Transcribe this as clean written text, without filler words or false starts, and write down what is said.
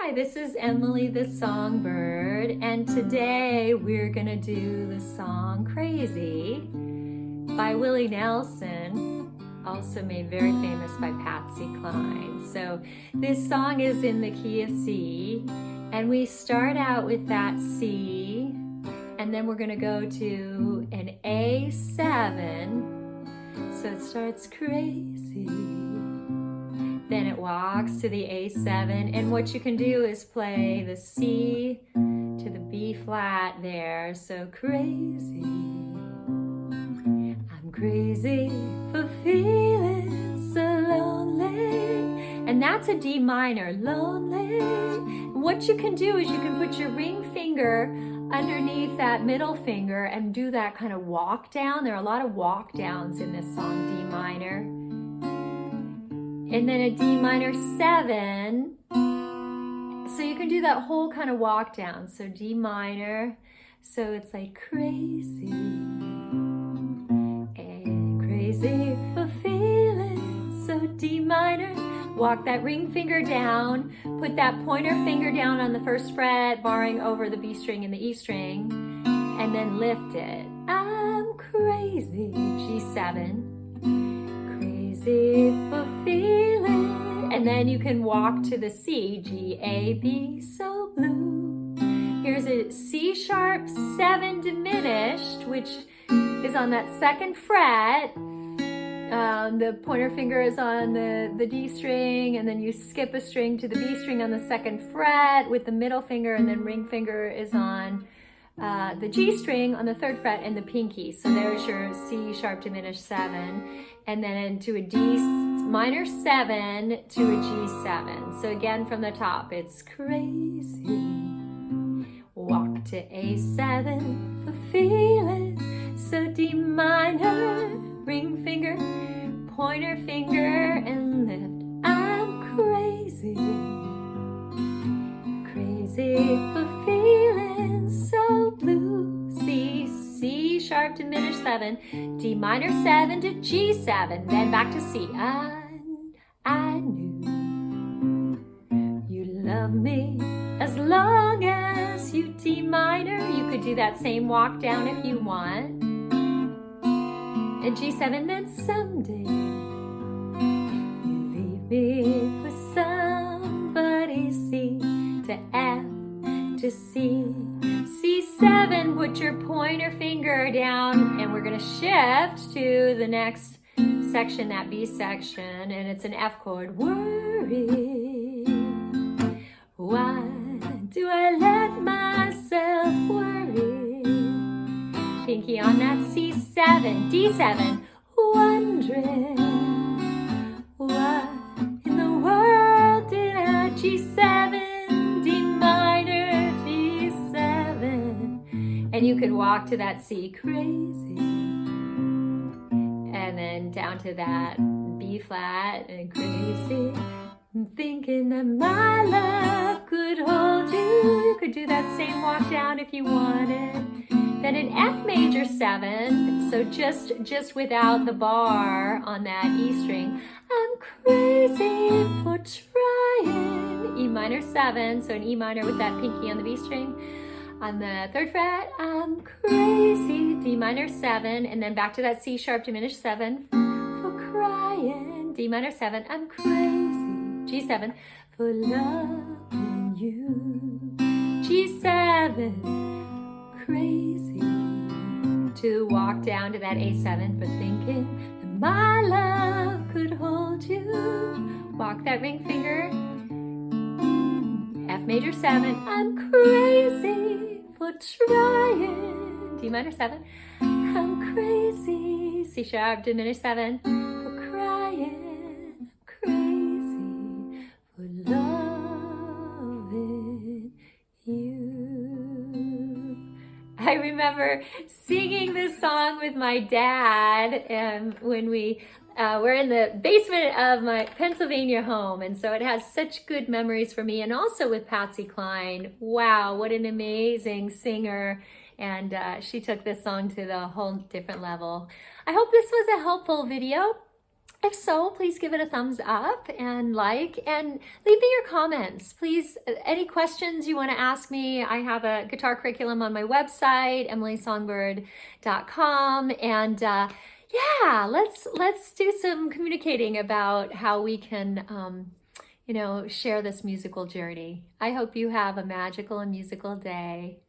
Hi, this is Emily the Songbird, and today we're gonna do the song Crazy by Willy Nelson, also made very famous by Patsy Cline. So this song is in the key of C, and we start out with that C, and then we're gonna go to an A7, so it starts crazy. Then it walks to the A7, and what you can do is play the C to the B flat there, so crazy. I'm crazy for feeling so lonely, and that's a D minor, lonely. And what you can do is you can put your ring finger underneath that middle finger and do that kind of walk down. There are a lot of walk downs in this song, D minor. And then a D minor 7. So you can do that whole kind of walk down. So D minor, so it's like crazy. And crazy for feeling so D minor. Walk that ring finger down, put that pointer finger down on the first fret, barring over the B string and the E string, and then lift it. I'm crazy, G7. Crazy for feeling, and then you can walk to the C, G, A, B, so blue. Here's a C sharp 7 diminished, which is on that second fret. The pointer finger is on the D string, and then you skip a string to the B string on the second fret with the middle finger, and then ring finger is on the G string on the third fret and the pinky. So there's your C sharp diminished 7, and then into a D minor 7 to a G7. So again from the top, it's crazy. Walk to A7 for feeling so D minor, ring finger, pointer finger, and lift. I'm crazy, crazy for feeling so blue. C sharp diminished 7, D minor 7 to G7, then back to C. I knew you love me as long as you D minor. You could do that same walk down if you want. And G7, then someday you leave me for somebody. C to F to C. C7, put your pointer finger down, and we're gonna shift to the next section, that B section, and it's an F chord. Worry, why do I let myself worry? Pinky on that C7, D7, wondering what in the world did I, G7, D minor, D7, and you could walk to that C, crazy, and then down to that B flat, and crazy. I'm thinking that my love could hold you. You could do that same walk down if you wanted. Then an F major 7, so just without the bar on that E string. I'm crazy for trying. E minor 7, so an E minor with that pinky on the B string. On the third fret, I'm crazy, D minor 7, and then back to that C sharp diminished 7 for crying. D minor 7, I'm crazy, G7 for loving you. G7, crazy, to walk down to that A7 for thinking that my love could hold you. Walk that ring finger, F major 7, I'm crazy for trying. D minor 7, I'm crazy, C sharp diminished 7 for crying. I'm crazy for loving you. I remember singing this song with my dad when we were in the basement of my Pennsylvania home, and so it has such good memories for me, and also with Patsy Cline. Wow, what an amazing singer, and she took this song to the whole different level. I hope this was a helpful video. If so, please give it a thumbs up and like, and leave me your comments. Please, any questions you want to ask me, I have a guitar curriculum on my website, emilysongbird.com, and yeah, let's do some communicating about how we can share this musical journey. I hope you have a magical and musical day.